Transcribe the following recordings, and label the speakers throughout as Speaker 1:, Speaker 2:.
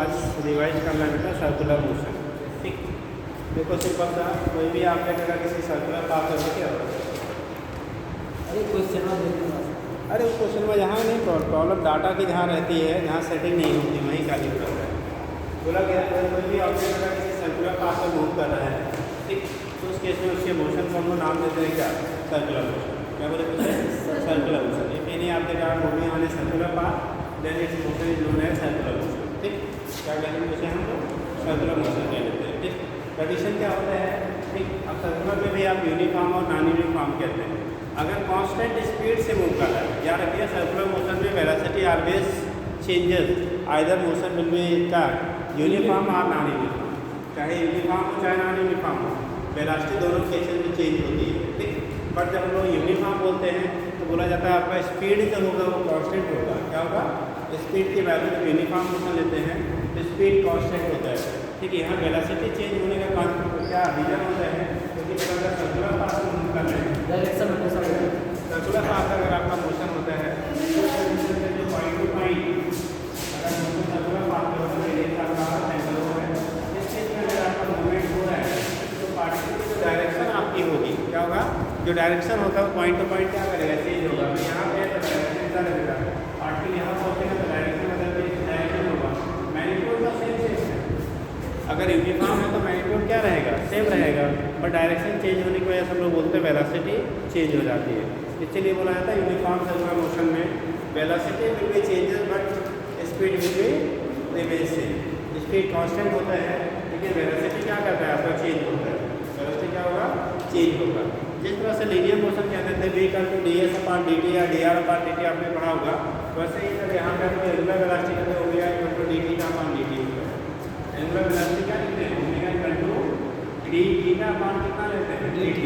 Speaker 1: आज रिवाइज करना बेटा सर्कुलर मोशन। ठीक, देखो सिंपल सा, कोई भी आपने अगर किसी सर्कुलर पाथ में क्या होगा,
Speaker 2: अरे क्वेश्चन
Speaker 1: अरे उस क्वेश्चन में जहाँ नहीं प्रॉब्लम डाटा की जहाँ रहती है, जहाँ सेटिंग नहीं होती वहीं खाली प्रॉब्लम है। बोला गया कोई भी ऑब्जेक्ट अगर किसी सर्कुलर पाथ में मूव कर रहा है, ठीक, तो उस केस में उसके मोशन को हम लोग नाम देते हैं क्या, सर्कुलर मोशन। क्या बोले circular motion. If any object are moving on a circular path then its motion is known as circular motion. ठीक, क्या कहते हैं उसे हम लोग सर्कुलर मोशन कह लेते हैं। ठीक, कंडीशन क्या होता है, ठीक, अब सर्कुलर में भी आप यूनिफॉर्म और नॉन यूनिफॉर्म कहते हैं। अगर कांस्टेंट स्पीड से मूव कर रहा है, याद रखिए सर्कुलर मोशन में velocity always changes, either motion will be का यूनिफॉर्म और नॉन यूनिफॉर्म, चाहे यूनिफॉर्म हो चाहे नॉन यूनिफॉर्म हो, वेलोसिटी दोनों केसेस में चेंज होती है। ठीक, बट जब हम लोग यूनिफॉर्म बोलते हैं तो बोला जाता है आपका स्पीड जो होगा वो कांस्टेंट होगा। क्या होगा, स्पीड की वैल्यू जब यूनिफॉर्म मोशन लेते हैं तो स्पीड कांस्टेंट होता है। ठीक है, यहाँ वेलोसिटी चेंज होने का क्या रीजन होता है, क्योंकि जब अगर सर्कुलर पाथ में मूव कर रहे हैं,
Speaker 2: डायरेक्शन
Speaker 1: सर्कुलर पाथ अगर आपका मोशन होता है तो जो पॉइंट टू पॉइंट अगर मोशन सर्कुलर पाथ में होता है, एक आपका सेंटर हो है, इस केस में अगर आपका मूवमेंट हो रहा है तो पार्टिकल की जो डायरेक्शन आपकी होगी, क्या होगा, जो डायरेक्शन होता है वो पॉइंट टू पॉइंट क्या करेगा, चेंज होगा। तो यहाँ पे तो डायरेक्शन क्या रहेगा, पार्टिकल यहाँ पहुँचेगा तो डायरेक्शन बदल के डायरेक्शन होगा। मैग्नीट्यूड का सेम है, अगर यूनिफॉर्म है तो मैग्नीट्यूड क्या रहेगा, सेम रहेगा, पर डायरेक्शन चेंज होने की वजह से हम लोग बोलते हैं वेलोसिटी चेंज हो जाती है। इसलिए बोला जाता है यूनिफॉर्म सर्कुलर मोशन में velocity will be changes but speed will be remain same. Speed constant होता है लेकिन वेलोसिटी क्या करता है, आपका चेंज होता है। वेलोसिटी क्या होगा, चेंज होगा। जिस तरह से लीनियर मोशन कहते थे v equal to ds upon dt या dr अपॉन dt आपने पढ़ा होगा, वैसे ही जब यहाँ पर एंगुलर वेलोसिटी कहते हो गया इक्वल टू dt का अपॉन dt होगा। एंगुलर वेलोसिटी क्या लिखते हैं, omega equal to d theta upon कितना लेते हैं, dt।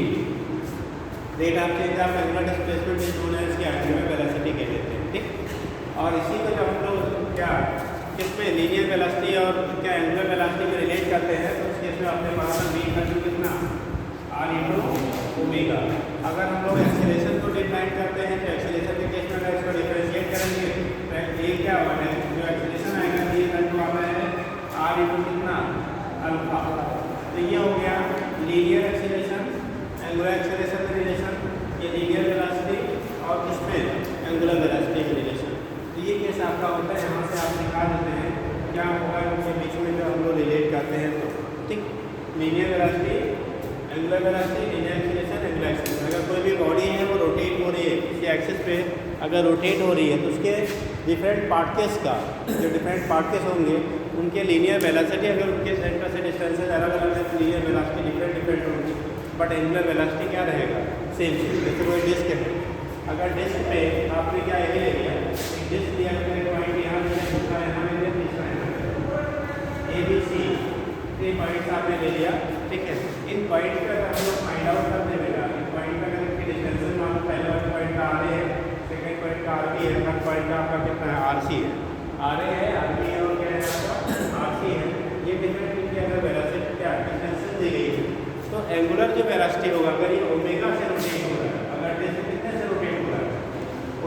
Speaker 1: Rate of change of angular displacement is known as क्या, एंगुलर वेलोसिटी कह लेते हैं। ठीक, और इसी को जब हम लोग क्या किसमें लीनियर वेलोसिटी और क्या एंगुलर वेलोसिटी में रिलेट करते हैं तो उस केस में आपने पढ़ा था v इक्वल टू कितना, r इनटू ओमेगा। अगर हम लोग एक्सेलरेशन को डिफाइन करते हैं तो एक्सेलरेशन के केस में अगर इसको डिफरेंशिएट करेंगे तो ये क्या होगा, जो एक्सेलरेशन आएगा v इक्वल टू आता है r इनटू कितना, अल्फा। तो ये हो गया लीनियर एक्सेलरेशन, एंगुलर एक्सेलरेशन में रिलेशन, ये लीनियर वेलोसिटी और इसमें एंगुलर वेलोसिटी में रिलेशन। तो ये केस आपका होता है, यहाँ से आप निकाल देते हैं क्या होगा इनके बीच में जो हम लोग रिलेट करते हैं। तो ठीक, linear velocity, angular velocity, linear acceleration, angular acceleration. अगर कोई भी बॉडी है वो रोटेट हो रही है किसी एक्सिस पे, अगर रोटेट हो रही है तो उसके डिफरेंट पार्टिकल्स का जो डिफरेंट पार्टिकल्स होंगे उनके लीनियर वेलोसिटी, अगर उनके सेंटर से डिस्टेंसेज अलग अलग है तो लीनियर वेलोसिटी डिफरेंट होंगी, बट एंगुलर वेलोसिटी क्या रहेगा, सेम। जैसे कोई डिस्क है, अगर डिस्क पे आपने क्या यही ले लिया, एक डिस्क लिया, पॉइंट यहाँ ले लिया, दूसरा यहाँ ले लिया, तीसरा यहाँ ए बी सी, ये पॉइंट्स आपने ले लिया। ठीक है, इन पॉइंट का अगर हम लोग फाइंड आउट करते हैं बेटा, इन पॉइंट का अगर इनकी डिस्टेंसेज मान लो, पहले वाले पॉइंट का आर ए है, सेकेंड पॉइंट का आर बी है, थर्ड पॉइंट का आपका कितना है, आर सी है। आर ए है, आर बी है और क्या है आपका आर सी है। ये डिफरेंट इनकी अगर वेलोसिटी क्या डिस्टेंसेज दी गई है तो एंगुलर जो वेलोसिटी होगा, अगर ये ओमेगा से रोटेट हो रहा है, अगर डिस्क कितने से रोटेट हो रहा है,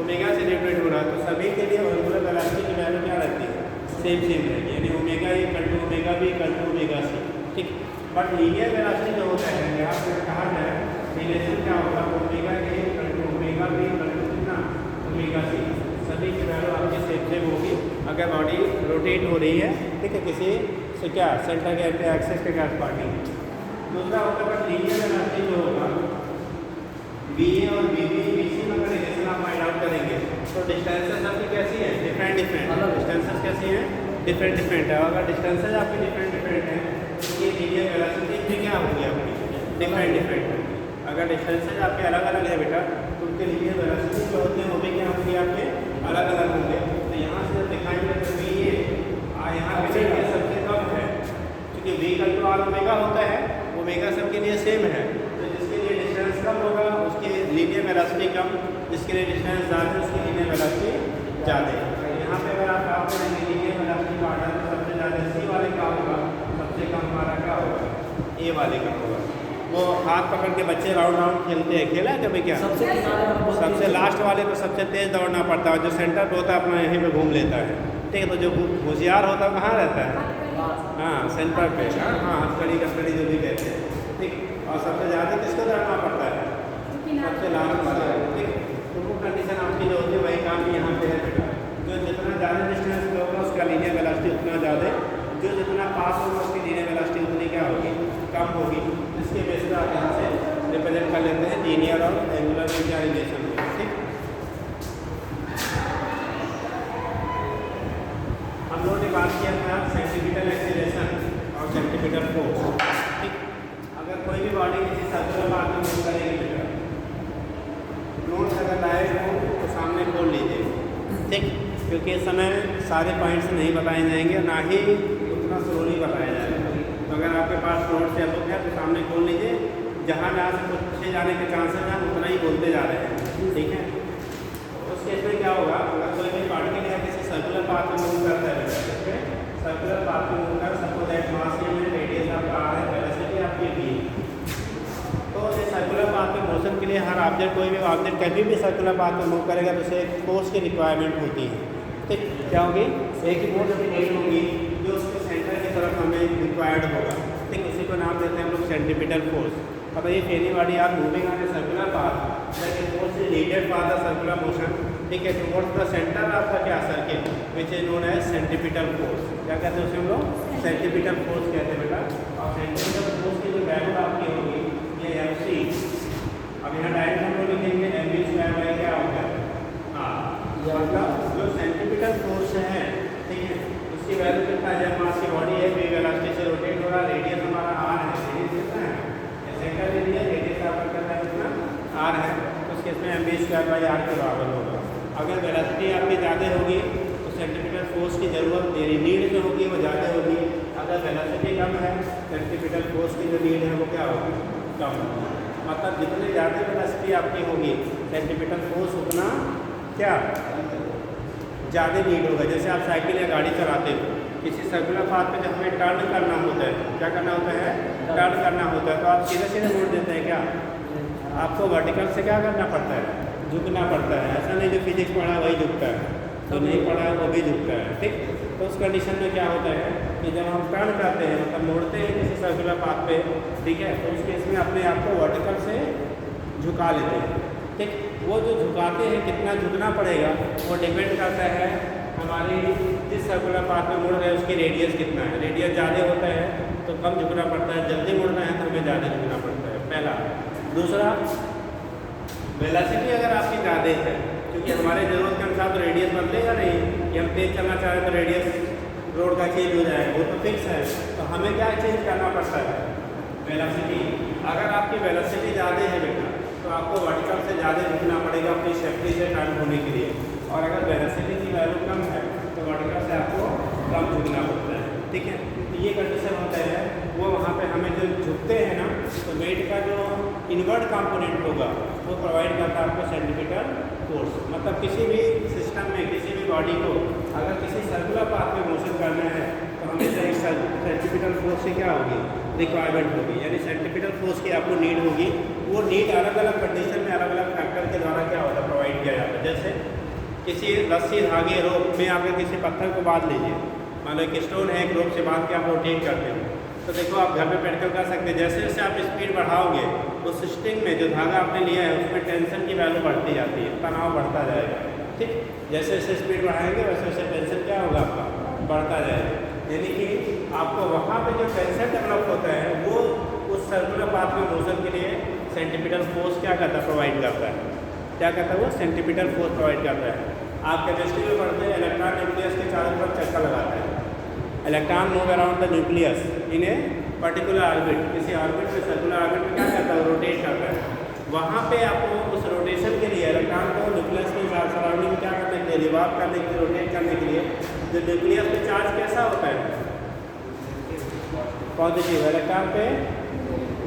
Speaker 1: ओमेगा से रोटेट हो रहा है, तो सभी के लिए एंगुलर वेलोसिटी की वैल्यू क्या रहती है, सेम रहेगी, यानी omega equal to omega B equal to omega C. ठीक, बट लीनियर वेलोसिटी जो होता है यहाँ पे कहा जाए रिलेशन क्या होगा, omega A equal to omega B equal to कितना, ओमेगा सी। सभी की वैल्यू आपकी सेम होगी अगर बॉडी रोटेट हो रही है। ठीक है, किसी से क्या सेंटर के एक्सिस के क्या पार्टी। दूसरा होता है लीनियर वेलोसिटी जो होगा बी ए और बी बी बी सी में अगर रिलेशन आप फाइंड आउट करेंगे तो डिस्टेंसेस आपकी कैसी है, डिफरेंट डिस्टेंसेस कैसी हैं, डिफरेंट है। अगर डिस्टेंसेज आपकी डिफरेंट है तो ये लीनियर वेलोसिटी में क्या होगी आपकी, डिफरेंट है। अगर डिस्टेंसेज आपके अलग अलग है बेटा तो उनके लीनियर वेलोसिटी जो होते हैं वो भी क्या होंगे, आपके अलग अलग होंगे। तो यहाँ से दिखाएंगे तो बी ए यहाँ पे सबसे कम है, क्योंकि v equal to R omega होता है, ओमेगा सबके लिए सेम है, तो जिसके लिए डिस्टेंस कम होगा उसकी लीनियर वेलोसिटी कम, जिसके लिए डिस्टेंस ज़्यादा है उसकी लीनियर वेलोसिटी ज़्यादा है। यहाँ पे अगर आप काम करेंगे लीनियर वेलोसिटी का ऑर्डर तो सबसे ज़्यादा सी वाले का होगा, सबसे कम हमारा क्या होगा, ए वाले का होगा। वो हाथ पकड़ के बच्चे राउंड खेलते हैं, खेला है कभी क्या, सबसे लास्ट वाले को सबसे तेज़ दौड़ना पड़ता है, जो सेंटर पे होता है अपना यहीं पे घूम लेता है, ठीक है। तो जो होशियार होता है कहाँ रहता है? हाँ, सेंटर पे। हाँ, हथकड़ी कस्टडी जो भी कहते हैं, ठीक। और सबसे ज़्यादा किसको दौड़ना पड़ता है? सबसे लास्ट वाला, ठीक। तो वो कंडीशन आपकी जो होती है वही काम भी यहाँ पे है बेटा। जो जितना ज़्यादा डिस्टेंस पे होगा उसका लीनियर वेलोसिटी उतना ज़्यादा, जो जितना पास होगा उसकी लीनियर वेलोसिटी उतनी क्या होगी? कम होगी। इसके बेस पर आप यहाँ से रिप्रेजेंट कर लेते हैं लीनियर और एंगुलर में क्या रिलेशन होगा, ठीक। हम लोगों ने बात किया था सेंटीमीटर एक्सीलरेशन और सेंटीमीटर फोर्स, ठीक। अगर कोई भी बॉडी किसी सर्कुलर पाथ में मूव करेगी बेटा, नोट्स अगर लाए हो तो सामने खोल लीजिए, ठीक। क्योंकि इस समय सारे पॉइंट्स नहीं बताए जाएंगे, ना ही उतना स्लोली बताया जाएगा। तो अगर आपके पास नोट्स या बुक है तो सामने खोल लीजिए, जहाँ जहाँ से पूछे जाने के चांसेस हैं उतना ही बोलते जा रहे हैं, ठीक है। उस केस में क्या होगा, अगर कोई भी पार्टिकल है किसी सर्कुलर पाथ में मूव करता है, सर्कुलर पाथ में मूव कर सपोज दैट मास में रेडियस आपका आर है, वेलोसिटी आपकी v। तो इस सर्कुलर पाथ में मोशन के लिए हर ऑब्जेक्ट, कोई भी ऑब्जेक्ट कभी भी सर्कुलर पाथ में मूव करेगा तो उसे एक फोर्स की रिक्वायरमेंट होती है, ठीक। क्या होगी? एक फोर्स की नीड होगी जो उसके सेंटर की तरफ हमें रिक्वायर्ड होगा, ठीक। उसी को नाम देते हैं हम लोग सेंट्रीपिटल फोर्स। अब ये पहली बॉडी आप moving on a circular path like a force is needed for the circular motion, ठीक है। Towards the centre of the क्या circle which is known as centripetal force. क्या कहते हैं उसे हम लोग? सेंट्रीपिटल फोर्स कहते हैं बेटा। और सेंट्रीपिटल फोर्स की जो वैल्यू आपकी होगी ये एफ सी। अब यहाँ डायरेक्ट हम लोग लिखेंगे एम बी स्क्वायर बाई क्या होगा? हाँ, मतलब जो सेंट्रीपिटल फोर्स है, ठीक है, उसकी वैल्यू कितना है? जब मास की बॉडी है, v वेलोसिटी से रोटेट हो रहा, रेडियस हमारा r है, रेडियस कितना है? सेंटर एरिया रेडियस आपका करना है कितना? r है, तो उसके इसमें M B square by R के बराबर होगा। अगर वेलोसिटी आपकी ज़्यादा होगी तो सेंट्रीपिटल फोर्स की ज़रूरत नीड जो होगी वो ज़्यादा होगी। अगर वेलोसिटी कम है सेंट्रीपिटल फोर्स की जो नीड है वो क्या होगी? कम होगी। मतलब जितनी ज़्यादा वेलोसिटी आपकी होगी सेंट्रीपिटल फोर्स उतना क्या ज़्यादा नीड होगा। जैसे आप साइकिल या गाड़ी चलाते हो, किसी सर्कुलर पाथ पे जब हमें टर्न करना होता है, क्या करना होता है? टर्न करना होता है, तो आप सीधे सीधे मोड़ देते हैं क्या? आपको वर्टिकल से क्या करना पड़ता है? झुकना पड़ता है। ऐसा नहीं जो फिजिक्स पढ़ा वही झुकता है, तो नहीं पढ़ा है वो भी झुकता है, ठीक। तो उस कंडीशन में क्या होता है कि जब हम टर्न करते हैं, मतलब मोड़ते हैं किसी सर्कुलर पाथ पे, ठीक है, तो उस केस में अपने आप को वर्टिकल से झुका लेते हैं, ठीक। वो जो झुकाते हैं कितना झुकना पड़ेगा वो डिपेंड करता है हमारी जिस सर्कुलर पाथ में मुड़ रहे हैं उसकी रेडियस कितना है। रेडियस ज़्यादा होता है तो कम झुकना पड़ता है, जल्दी मुड़ना है तो हमें ज़्यादा झुकना पड़ता है, पहला। दूसरा, वेलोसिटी अगर आपकी ज़्यादा है, क्योंकि हमारे ज़रूरत के अनुसार तो रेडियस बदलेगा नहीं कि हम तेज़ चलना चाह रहे तो रेडियस रोड का चेंज हो जाएगा, वो तो फिक्स है। तो हमें क्या चेंज करना पड़ता है? वेलोसिटी। अगर आपकी वेलोसिटी ज़्यादा है बेटा तो आपको वर्टिकल से ज़्यादा झुकना पड़ेगा अपनी सेफ्टी से टर्न होने के लिए, और अगर वेलोसिटी की वैल्यू कम है तो वर्टिकल से आपको कम झुकना पड़ता है, ठीक है। तो ये कंडीशन होता है वो वहाँ पे हमें जो झुकते हैं ना, तो वेट का जो इनवर्ट कंपोनेंट होगा वो प्रोवाइड करता है आपको सेंट्रीपिटल फोर्स। मतलब किसी भी सिस्टम में किसी भी बॉडी को अगर किसी सर्कुलर पाथ में मोशन करना है तो हमेशा एक सेंट्रीपिटल फोर्स की क्या होगी? रिक्वायरमेंट होगी, यानी सेंट्रीपिटल फोर्स की आपको नीड होगी। वो नीड अलग अलग कंडीशन में अलग अलग फैक्टर के द्वारा क्या होता है? प्रोवाइड किया जाता है। जैसे किसी रस्सी, धागे, रोप में आप किसी पत्थर को बांध लीजिए, मान लो एक स्टोन है, एक रोप से बांध के आप रोटेट करते हो, तो देखो आप घर में बैठकर कर सकते हैं। जैसे जैसे आप स्पीड बढ़ाओगे उस स्ट्रिंग में जो धागा आपने लिया है उसमें टेंशन की वैल्यू बढ़ती जाती है, तनाव बढ़ता जाएगा, ठीक। जैसे जैसे स्पीड बढ़ाएंगे वैसे वैसे टेंशन क्या होगा? आपका बढ़ता जाएगा। यानी कि आपको वहाँ पे जो टेंशन डेवलप होता है वो उस सर्कुलर पाथ में मोशन के लिए सेंट्रीपिटल फोर्स क्या करता है? प्रोवाइड करता है। क्या करता है वो? सेंट्रीपिटल फोर्स प्रोवाइड करता है। आप केमिस्ट्री में पढ़ते हैं इलेक्ट्रॉन न्यूक्लियस के चारों तरफ चक्कर लगाता है। Electron move around the nucleus in a particular orbit, किसी ऑर्बिट में सर्कुलर ऑर्बिट में क्या करता है? रोटेट करता है। वहाँ पे आपको उस रोटेशन के लिए इलेक्ट्रॉन को न्यूक्लियस के सराउंडिंग में क्या करने के लिए? रिवॉल्व करने के लिए, रोटेट करने के लिए जो न्यूक्लियस पे चार्ज कैसा होता है? पॉजिटिव, इलेक्ट्रॉन पे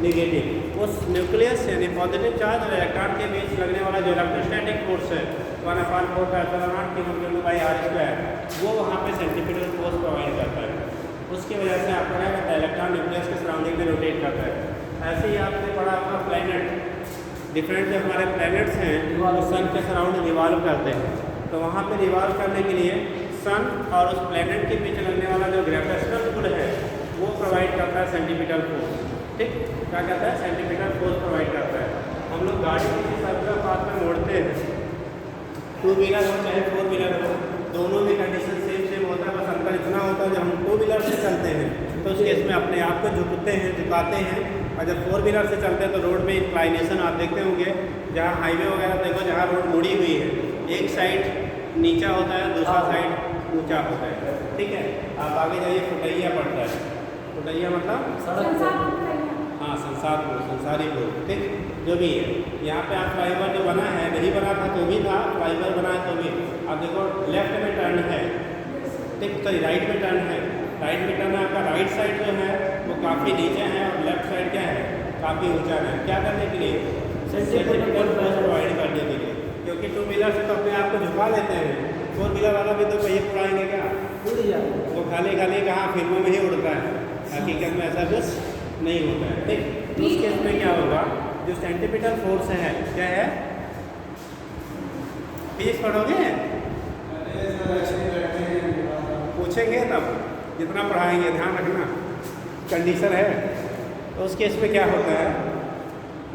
Speaker 1: निगेटिव। उस न्यूक्लियस यानी पॉजिटिव चार्ज और इलेक्ट्रॉन के बीच लगने वाला जो इलेक्ट्रोस्टैटिक फोर्स है 1/4πr², वो वहाँ पे सेंट्रीपिटल फोर्स प्रोवाइड करता है। उसकी वजह से आपको क्या करता है? इलेक्ट्रॉन न्यूक्लियस के सराउंडिंग में रोटेट करता है। ऐसे ही आपने पढ़ा आपका प्लैनेट, डिफरेंट जो हमारे प्लैनेट्स हैं वो सन के सराउंड रिवॉल्व करते हैं, तो वहाँ पे रिवॉल्व करने के लिए सन और उस प्लेनेट के बीच लगने वाला जो ग्रेविटेशनल पुल है वो प्रोवाइड करता है सेंटीमीटर फोर्स। ठीक, क्या कहता है? सेंटीमीटर फोर्स प्रोवाइड करता है। हम लोग गाड़ी किसी सर्कुलर पाथ में मोड़ते हैं, 2 व्हीलर हो चाहे 4 व्हीलर हो, दोनों में कंडीशन सेम होता है। बस अंतर इतना होता है जब हम 2 व्हीलर से चलते हैं तो उस केस में अपने आप को झुकते हैं, झुकाते हैं, और जब 4 व्हीलर से चलते हैं तो रोड में इंक्लाइनेशन आप देखते होंगे, जहाँ हाईवे वगैरह देखो जहाँ रोड मुड़ी हुई है, एक साइड नीचा होता है, दूसरा साइड ऊंचा होता है। ठीक है, आप आगे जाइए, फुटैया पड़ता है। फुटैया मतलब हाँ, संसारी पुल। ठीक, जो भी है, यहाँ पे आप फ्लाईओवर जो बना है, नहीं बना था तो भी था, फ्लाईओवर बना है तो भी। आप देखो लेफ्ट में टर्न है, ठीक, सॉरी राइट में टर्न है। राइट में टर्न आपका राइट साइड जो है वो काफ़ी नीचे है और लेफ्ट साइड क्या है, काफ़ी ऊंचा है। क्या करने के लिए? सेंटीमीटर फोर्स प्रोवाइड करने के लिए। क्योंकि 2 व्हीलर से तो अपने आप को झुका लेते हैं, 4 व्हीलर वाला भी तो पहिए उड़ाएंगे क्या?
Speaker 2: उड़ जाए
Speaker 1: वो खाली कहाँ फिल्मों में ही उड़ता है, हकीकत में ऐसा कुछ नहीं होता है। ठीक, तो उस केस में क्या होगा, जो सेंटीमीटर फोर्स है क्या है? फिजिक्स पढ़ोगे? पूछेंगे तब, जितना पढ़ाएंगे ध्यान रखना, कंडीशन है। तो उस केस में क्या होता है,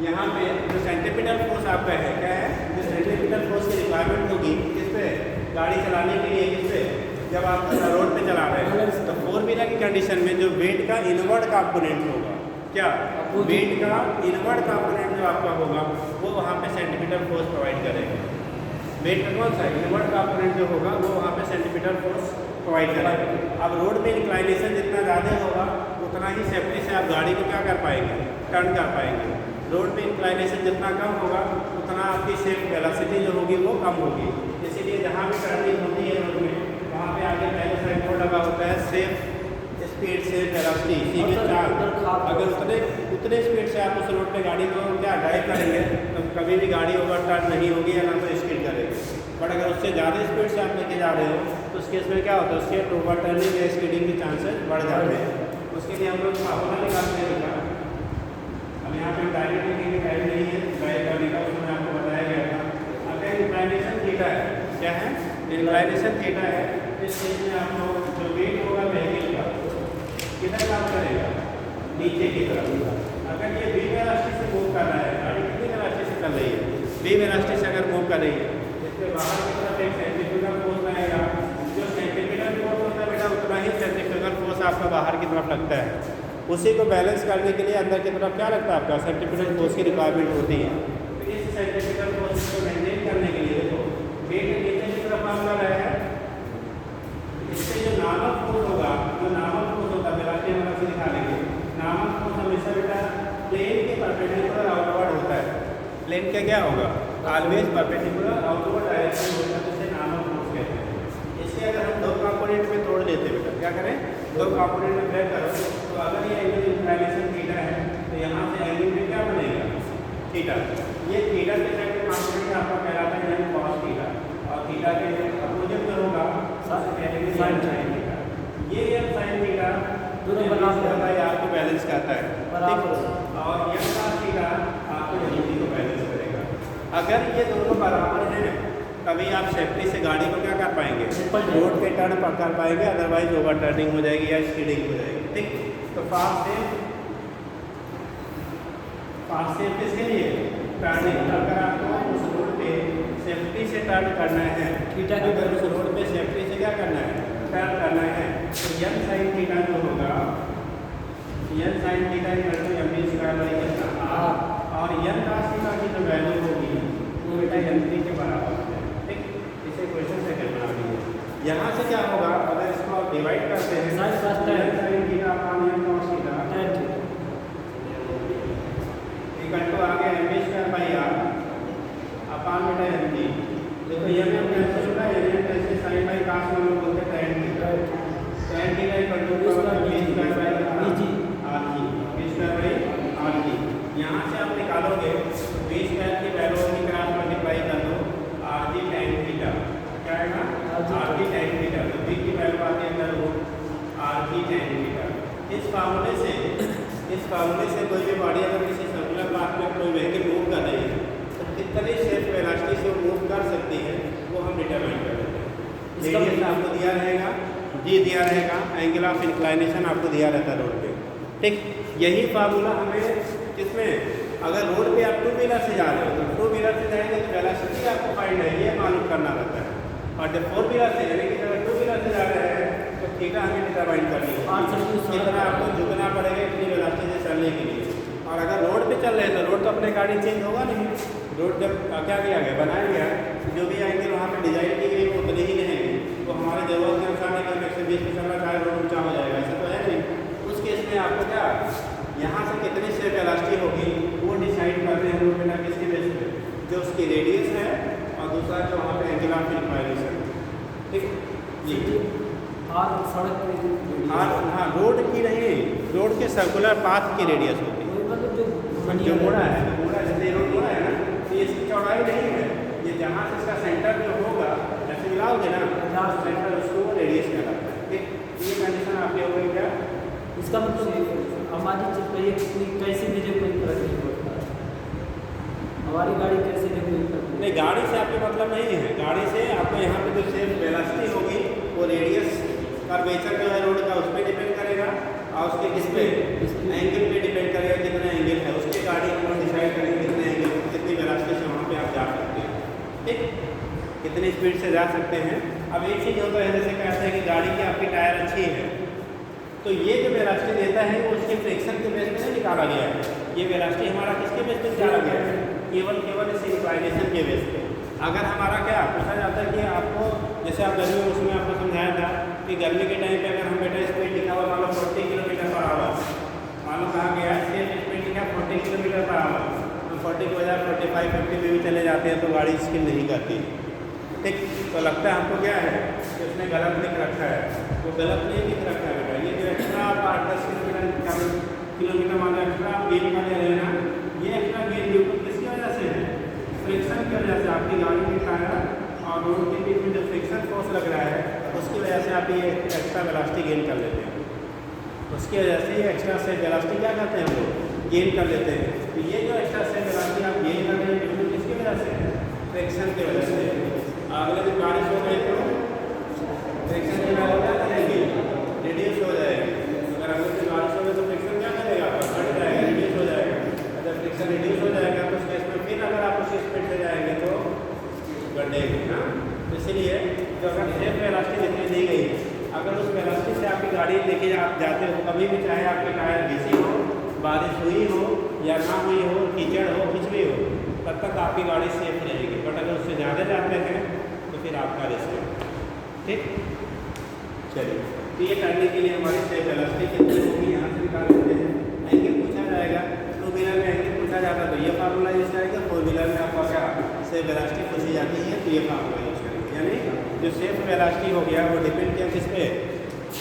Speaker 1: यहाँ पे जो सेंटीमीटर फोर्स आपका है क्या है, जो सेंटीमीटर फोर्स की रिक्वायरमेंट होगी किस पे? गाड़ी चलाने के लिए। किस पे? जब आप रोड पे चला रहे हैं तो 4 व्हीलर की कंडीशन में जो वेट का इनवर्ड कंपोनेंट होगा, क्या वेट का इनवर्ड कंपोनेंट जो आपका होगा वो वहाँ पे सेंटीमीटर फोर्स प्रोवाइड करेगा। वेट का कौन सा इनवर्ड कंपोनेंट जो होगा वो वहाँ पे सेंटीमीटर फोर्स प्रोवाइड करेगा। अब रोड में इंक्लाइनेशन जितना ज़्यादा होगा उतना ही सेफ्टी से आप गाड़ी को क्या कर पाएंगे, टर्न कर पाएंगे। रोड में इंक्लाइनेशन जितना कम होगा उतना आपकी सेफ वेलोसिटी जो होगी वो कम होगी। इसीलिए जहाँ भी टर्निंग होती है रोड में वहाँ पे आगे पहले साइड बोर्ड लगा होता है सेफ स्पीड से वेलोसिटी सीमित चाल। अगर उतने स्पीड से आप उस रोड पे गाड़ी को क्या ड्राइव करेंगे तो कभी भी गाड़ी ओवरटर्न नहीं होगी या ना तो स्किड करेगी। बट अगर उससे ज़्यादा स्पीड से आप लेके जा रहे हो तो उस केस में क्या होता है, उसके ओवरटर्निंग या स्किडिंग के चांसेस बढ़ जाते हैं। उसके लिए हम लोग फार्मूला निकालते हैं। अब यहाँ पे डायरेक्ट लिखने की टाइम नहीं है, ड्राइव करने का उसमें आपको बताया गया था। अगर इंक्लाइनेशन थीटा है, क्या है इंक्लाइनेशन थीटा है, इस केस में आप लोग जो वेट होगा व्हीकल का किधर काम करेगा, नीचे की तरफ। अगर ये v वेलोसिटी से मूव कर रहा है, गाड़ी कितनी वेलोसिटी से चल रही है, v वेलोसिटी से अगर मूव कर रही है, इसके बाहर की तरफ एक सेंटीमीटर फोर्स आएगा। जो सेंटीमीटर फोर्स होता है बेटा उतना ही सेंटीमीटर फोर्स आपका बाहर की तरफ लगता है। उसी को बैलेंस करने के लिए अंदर की तरफ क्या लगता है आपका, सेंटीमीटर फोर्स की रिक्वायरमेंट होती है। तो इस सेंटीमीटर फोर्स को मेंटेन करने के लिए देखो वेट नीचे की तरफ काम कर रहा है, इससे जो नॉर्मल फोर्स होगा, जो नॉर्मल फोर्स होता है वेलोसिटी वाला से दिखा लेंगे, नॉर्मल फोर्स हमेशा बेटा प्लेन के परपेंडिकुलर आउटवर्ड होता है। प्लेन का क्या होगा, ऑलवेज परपेंडिकुलर आउटवर्ड डायरेक्शन होता है, जिसे नॉर्मल फोर्स कहते हैं। इससे अगर हम 2 कंपोनेंट में तोड़ देते बेटा, क्या करें 2 कंपोनेंट में ब्रेक करो, तो अगर ये एंगल इंक्लाइनेशन थीटा है तो यहाँ से एंगल में क्या बनेगा, थीटा। ये थीटा के साइड के कंपोनेंट आपका कहलाता है यानी कॉस थीटा, और थीटा के अपोजिट में होगा साइन थीटा। ये साइन थीटा दोनों बराबर है, आपको बैलेंस करता है बराबर, और ये कॉस थीटा आपको यूनिटी को बैलेंस करेगा। अगर ये दोनों बराबर हैं तभी आप सेफ्टी से गाड़ी को क्या कर पाएंगे, रोड पे टर्न कर पाएंगे, अदरवाइज ओवर टर्निंग हो जाएगी या स्किडिंग हो जाएगी। ठीक, तो फास्ट सेफ किसके लिए, टर्निंग। अगर आपको उस रोड पे सेफ्टी से टर्न करना है, अगर उस रोड पे सेफ्टी से क्या करना है, टर्न करना है, तो यन साइन थीटा जो होगा, यन साइन थीटा mv स्क्वायर और यन cos थीटा की जो वैल्यू होगी वो बेटा n3 के बराबर है। ठीक, इसे क्वेश्चन से बना लीजिए। यहाँ से क्या होगा, अगर इसको आप डिवाइड करते हैं sine theta upon n cos theta equal to आ गया mv square by r upon बेटा n3। देखो ये में कैंसिल होगा, ये कैसे साइन बाई cos में हम लोग बोलते हैं tan theta equal to v square by r की यहाँ से आप निकालोगे v स्क्वायर की वैल्यू की क्रॉस मल्टीप्लाई कर दो r tan थीटा, क्या आएगा r tan थीटा, तो v की वैल्यू आती है अंदर रूट r tan थीटा। इस फार्मूले से कोई भी बॉडी अगर किसी सर्कुलर पाथ में कोई व्हीकल मूव कर रही है तो कितनी सेफ वेलोसिटी से मूव कर सकती है वो हम डिटरमाइन कर देते हैं।
Speaker 2: इसका
Speaker 1: रेडियस आपको दिया रहेगा, जी दिया रहेगा, एंगल ऑफ इंक्लाइनेशन आपको दिया रहता है रोड पे। ठीक, यही फार्मूला हमें किसमें, अगर रोड पे आप टू व्हीलर से जा रहे हो तो टू व्हीलर से जाएंगे तो वेलोसिटी आपको फाइंड है ये मालूम करना रहता है, और जब फोर व्हीलर से यानी कि अगर टू व्हीलर से जा रहे हैं तो थीटा हमें डिटरमाइन करनी है, कितना आपको झुकना पड़ेगा इतनी वेलोसिटी से चलने के लिए। और अगर रोड पे चल रहे हैं तो रोड तो अपने गाड़ी चेंज होगा नहीं, रोड जब क्या किया गया, बनाया गया, जो भी एंगल वहाँ पे डिजाइन की गई वो उतने ही रहेंगे, तो हमारे ज़रूरत के अनुसार नहीं कि 120 पे चलना चाहे रोड ऊँचा हो जाएगा, ऐसा तो है नहीं। उस केस में आपको क्या, यहाँ से कितनी शेप वेलोसिटी होगी वो डिसाइड करते हैं रोड बिना किसके बेस पे, जो उसकी रेडियस है और दूसरा जो वहाँ पे एंगल ऑफ इंक्लाइनेशन। ठीक जी,
Speaker 2: और सड़क पे
Speaker 1: हाँ रोड की नहीं, रोड के सर्कुलर पाथ की रेडियस होती है,
Speaker 2: मतलब
Speaker 1: जो मोड़ा है, मोड़ा जैसे रोड मोड़ा है ना, तो ये इसकी चौड़ाई नहीं है, ये जहाँ से इसका सेंटर जो होगा जैसे मिलाओगे ना सेंटर, उसको रेडियस कहलाता है। ठीक, ये कंडीशन आपके हो गई क्या,
Speaker 2: इसका मतलब हमारी चीज पे ये कोई कैसे भेजे कोई फर्क नहीं पड़ता, हमारी गाड़ी कैसे दे कोई फर्क
Speaker 1: नहीं, गाड़ी से आपके मतलब नहीं है, गाड़ी से आपको यहाँ पे जो सेम वेलोसिटी होगी वो रेडियस कर्वेचर जो है रोड का उस पर डिपेंड करेगा, और उसके किस पे, एंगल पे डिपेंड करेगा, कितना एंगल है उसके गाड़ी को डिसाइड करेंगे कितने एंगल, कितनी वेलोसिटी से वहाँ पे आप जा सकते हैं। ठीक, कितनी स्पीड से जा सकते हैं। अब एक चीज़ होता है जैसे कहते हैं कि गाड़ी की आपकी टायर अच्छी है, तो ये जो वेलोसिटी देता है वो उसके फ्रिक्शन के बेस पे नहीं निकाला गया है, ये वेलोसिटी हमारा किसके बेस पे निकाला गया है, केवल इस इंक्लाइनेशन के बेस पे। अगर हमारा क्या पूछा जाता है कि आपको, जैसे आप गर्मी में उसमें आपको समझाया था कि गर्मी के टाइम पे अगर हम बेटा स्पीड लिखा हुआ मान लो 40 किलोमीटर पर आवर, मान लो कहा गया है सेफ स्पीड लिखा 40 किलोमीटर पर आवर, हम 40 की बजाय 45 50 में भी चले जाते हैं तो गाड़ी स्किल नहीं करती। ठीक, तो लगता है हमको क्या है कि उसने गलत लिख रखा है, वो गलत नहीं लिख रखा है बेटा, ये जो एक्स्ट्रा आप 8-10 किलोमीटर मान लो एक्स्ट्रा आप गेन का ले रहे हैं ना, ये एक्स्ट्रा गेन न्यूटन किसकी वजह से है, फ्रिक्शन की वजह से, आपकी गाड़ी में टायर और रोड के बीच में जो फ्रिक्शन फोर्स लग रहा है उसकी वजह से आप ये एक्स्ट्रा वेलोसिटी गेन कर लेते हैं, उसकी वजह से ये एक्स्ट्रा से वेलोसिटी क्या करते हैं हम लोग गेन कर लेते हैं। तो ये जो एक्स्ट्रा से वेलोसिटी आप गेन कर रहे हैं बिल्कुल किसकी वजह से, फ्रिक्शन की वजह से। अगले दिन बारिश हो गई तो फ्रिक्शन की वैल्यू क्या करेगी, रिड्यूस हो जाएगी, अगर अगले दिन बारिश हो गई तो फ्रिक्शन क्या करेगा, बढ़ जाएगा, रिड्यूस हो जाएगा। अगर फ्रिक्शन रिड्यूस हो जाएगा तो उस केस में फिर अगर आप उसी स्पीड से जाएंगे तो बढ़ेगी ना। इसलिए जो अगर सेफ वेलोसिटी जितनी दी गई है, अगर उस वेलोसिटी से आपकी गाड़ी लेके आप जाते हो कभी भी, चाहे आपके टायर घिसी हो, बारिश हुई हो या ना हुई हो, कीचड़ हो, कुछ भी हो, तब तक आपकी गाड़ी सेफ रहेगी। बट अगर उससे ज़्यादा जाते हैं तो फिर आपका रिस्क है। ठीक, चलिए, तो ये करने के लिए हमारी सेफ वेलोसिटी कितनी होगी यहाँ से निकाल लेते हैं। एंगल पूछा जाएगा, टू व्हीलर में एंगल पूछा जाता है तो ये फार्मूला यूज करेगा, फोर व्हीलर में आपका क्या सेफ वेलोसिटी पूछी जाती है तो ये फार्मूला यूज करेंगे। यानी जो सेफ वेलोसिटी हो गया वो डिपेंड किया किस पे,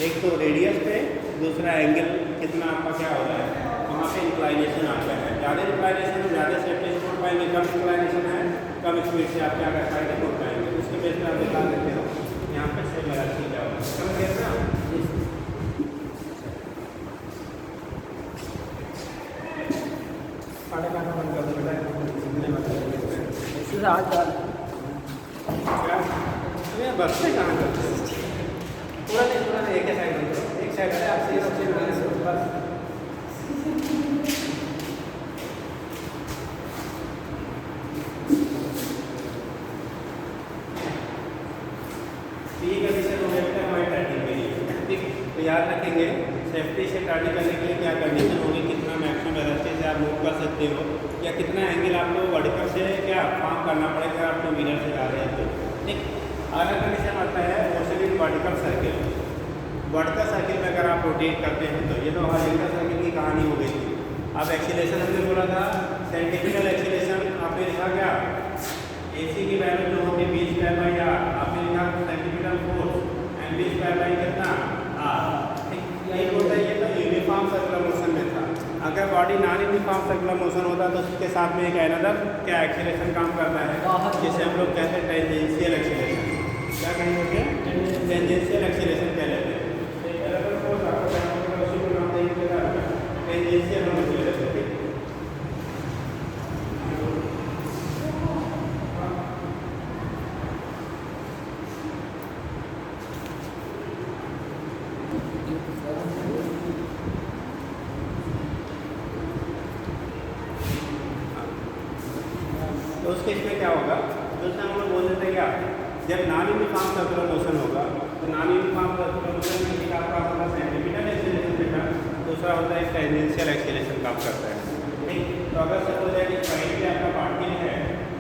Speaker 1: एक तो रेडियस पे, दूसरा एंगल कितना आपका क्या हो रहा है, वहाँ पे इंक्लाइनेशन आता है, ज़्यादा इंक्लाइनेशन है ज़्यादा सेफ्टी से पहुँच पाएंगे, कम इंक्लाइनेशन है कम स्पीड से आप क्या कर पाएंगे पहुँच पाएंगे। उसके बेस में आप निकाल देते हो यहाँ पे सेफ वेलोसिटी क्या होगा, समझ गए ना। साढ़े का बंद कर दो बेटा, बस से कहाँ करते हो, पूरा नहीं एक साइड बंद करो, एक साइड है आपसे बस। ठीक है, विषय हो गया हमारे टाइटिंग के लिए। ठीक, तो याद रखेंगे सेफ्टी से टाइटिंग करने के लिए क्या कंडीशन होगी, कितना मैक्सिमम वेलोसिटी से आप मूव कर सकते हो, या कितना एंगल आपको वर्टिकल से क्या फॉर्म करना पड़ेगा आप टू व्हीलर से जा रहे हैं तो। ठीक, अगला कंडीशन आता है mostly vertical circle. Vertical circle में अगर आप रोटेट करते हैं तो ये तो हॉरिजॉन्टल सर्किल की कहानी हो गई थी। अब एक्सीलरेशन हमने बोला था, सेंट्रीफ्यूगल एक्सीलरेशन आपने लिखा क्या, AC की वैल्यू जो होती है v²r, आपने लिखा सेंट्रीफ्यूगल फोर्स एंड v² कितना r। ठीक, यही होता है, ये तो यूनिफॉर्म सर्कुलर मोशन में था। अगर body non uniform circular motion होता तो उसके साथ में एक अनदर क्या एक्सीलरेशन काम करता है, जिसे हम लोग कहते हैं टेंजेंशियल एक्सीलरेशन। क्या कहेंगे, टेंजेंशियल एक्सीलरेशन कह लेते हैं। टेंजेंशियल हम ले लेते हैं। केस में क्या होगा, दूसरा हम लोग बोल देते हैं क्या, जब नॉन यूनिफॉर्म सर्कुलर मोशन होगा तो नॉन यूनिफॉर्म सर्कुलर मोशन में एक आपका होगा सेंटीमीटर एक्सीलरेशन बेटा, दूसरा होता है टेंजेंशियल एक्सीलरेशन काम करता है। ठीक, तो अगर सपोज है कि पॉइंट पे आपका पार्टिकल है,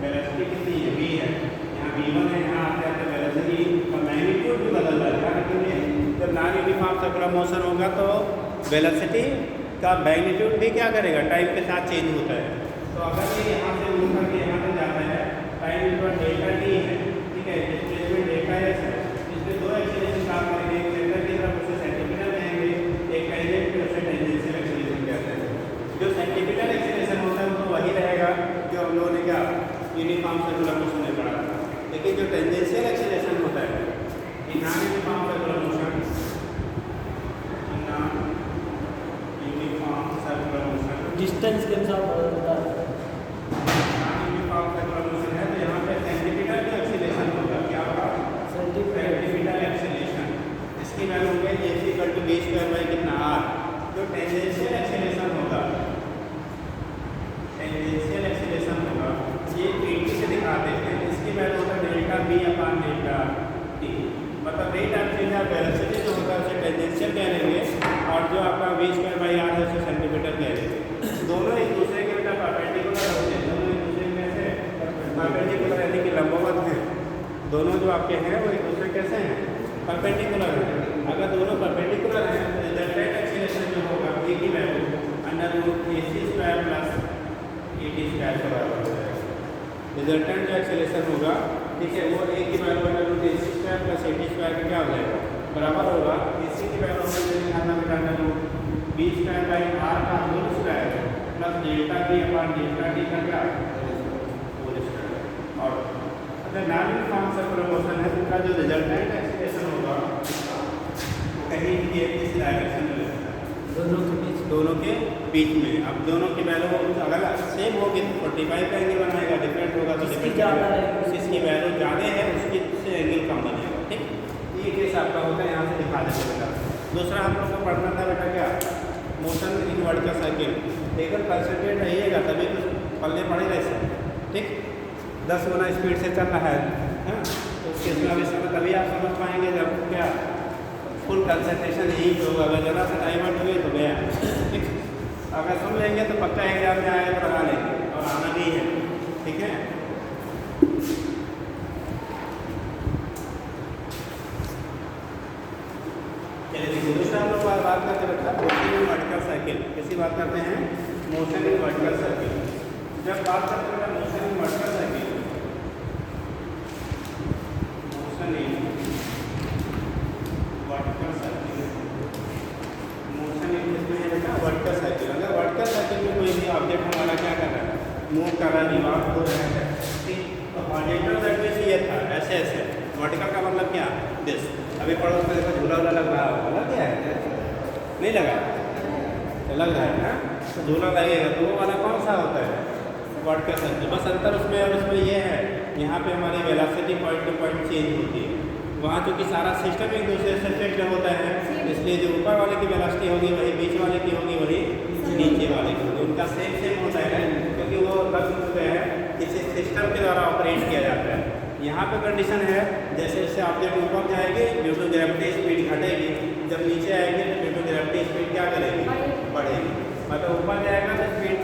Speaker 1: वेलोसिटी कितनी है, v है, यहाँ v1 है, यहाँ आते आते वेलोसिटी का मैग्नीट्यूड भी बदल रहा है, लेकिन जब नॉन यूनिफॉर्म सर्कुलर मोशन होगा तो वेलोसिटी का मैग्नीट्यूड भी क्या करेगा, टाइम के साथ चेंज होता है। तो अगर ये यहाँ से मूव करके यहाँ पे जाता है, टाइम इक्वल डेल्टा टी है, ठीक है, डिस्प्लेसमेंट डेल्टा एस है, इसमें दो एक्सीलरेशन काम करेंगे, एक सेंटर की तरफ उसे सेंटीमीटर कहेंगे, एक टेंजेंट की उसे टेंजेंशियल एक्सीलरेशन कहते हैं। जो सेंटीमीटर एक्सीलरेशन होता है वो तो वही रहेगा जो हम लोगों ने क्या यूनिफॉर्म सर्कुलर मोशन में पढ़ा था, लेकिन जो टेंजेंशियल एक्सीलरेशन होता है non uniform circular motion, uniform circular motion
Speaker 2: distance के अनुसार बदलता है।
Speaker 1: यूनिफॉर्म सर्कुलर मोशन है तो यहाँ पे सेंटीमीटर का एक्सीलरेशन होगा, क्या होगा, सेंटीमीटर एक्सीलरेशन, इसकी वैल्यू हो गई s equal to b square by कितना आर। जो टेंजेंशियल एक्सीलरेशन होगा, टेंजेंशियल एक्सीलरेशन होगा, ये 80 से दिखाते हैं, इसकी वैल्यू होगा delta b upon delta t, मतलब rate of change of velocity जो होगा उसे टेंजेंशियल कह लेंगे और जो आपका v स्क्वायर बाई आर है उसे सेंटीमीटर कह लेंगे। दोनों एक दूसरे के बेटा परपेंडिकुलर होते हैं, दोनों एक दूसरे में से परपेंडिकुलर यानी कि लंबवत हैं, दोनों जो आपके हैं वो एक दूसरे कैसे हैं, परपेंडिकुलर हैं। अगर दोनों परपेंडिकुलर हैं तो रिजल्टेंट एक्सीलरेशन जो होगा ए की value under root A C square plus A T square के बराबर हो जाएगा। रिजल्टेंट जो एक्सीलरेशन होगा, ठीक है, वो ए की value under root A C square plus A T square का क्या हो जाएगा, बराबर होगा ए सी की value under root b square by r का whole square plus delta b upon delta t का क्या होल स्क्वायर। और अगर नॉन यूनिफॉर्म सर्कुलर मोशन है तो उनका जो रिजल्टेंट एक्सीलरेशन होगा वो कहीं भी इस डायरेक्शन में रहता है, दोनों के बीच में। अब दोनों की वैल्यू अगर सेम होगी तो 45 का एंगल बनाएगा, डिफरेंट होगा तो डिफरेंट, इसकी वैल्यू ज़्यादा है उसकी से एंगल कम बनेगा। ठीक, ये केस आपका होता है, यहाँ से दिखा देते बेटा। दूसरा हम लोग को पढ़ना था बेटा क्या, मोशन इन वर्टिकल सर्किल, एकदम कंसंट्रेट रहिएगा तभी तो पल्ले पड़ेगा इसे। ठीक, 10 गुना स्पीड से चल रहा है, तो उसके समय तभी आप समझ पाएंगे जब क्या फुल कंसंट्रेशन यही होगा, अगर ज़रा से डाइवर्ट हुए तो गया। ठीक, अगर सुन लेंगे तो पक्का एग्जाम में आएगा तो लगा लेंगे और आना भी है। ठीक है, चलिए देखिए दूसरा हम लोग बात करते बेटा मोशन इन वर्टिकल सर्किल। किसी बात करते हैं मोशन इन वर्टिकल सर्किल। जब बात करते हैं motion in vertical circle, motion in vertical circle, motion in किसमें है बेटा, वर्टिकल सर्किल। अगर वर्टिकल सर्किल में कोई भी ऑब्जेक्ट हमारा क्या कर रहा है, मूव कर रहा है, रिवॉल्व हो रहा है, ठीक, तो हॉरिजॉन्टल सर्किल ये था ऐसे ऐसे, वर्टिकल का मतलब क्या, दिस। अभी पड़ोस में देखो झूला वूला लग रहा है, लग गया है, नहीं लगा, तो लग रहा है ना, तो झूला लगेगा तो वो वाला कौन सा होता है, वर्टिकल सर्किल। बस अंतर उसमें और उसमें ये है, यहाँ पे हमारी velocity point two point change होती है, वहाँ चूँकि सारा सिस्टम एक दूसरे से फिक्स्ड होता है, इसलिए जो ऊपर वाले की वेलोसिटी होगी वही बीच वाले की होगी, वही नीचे वाले की होगी, उनका सेम होता है, क्योंकि वो बस जो है किसी सिस्टम के द्वारा ऑपरेट किया जाता है। यहाँ पे कंडीशन है जैसे जैसे ऑब्जेक्ट ऊपर जाएगी ड्यू टू ग्रेविटी स्पीड घटेगी, जब नीचे आएगी तो ड्यू टू ग्रेविटी स्पीड क्या करेगी, बढ़ेगी। मतलब ऊपर जाएगा तो स्पीड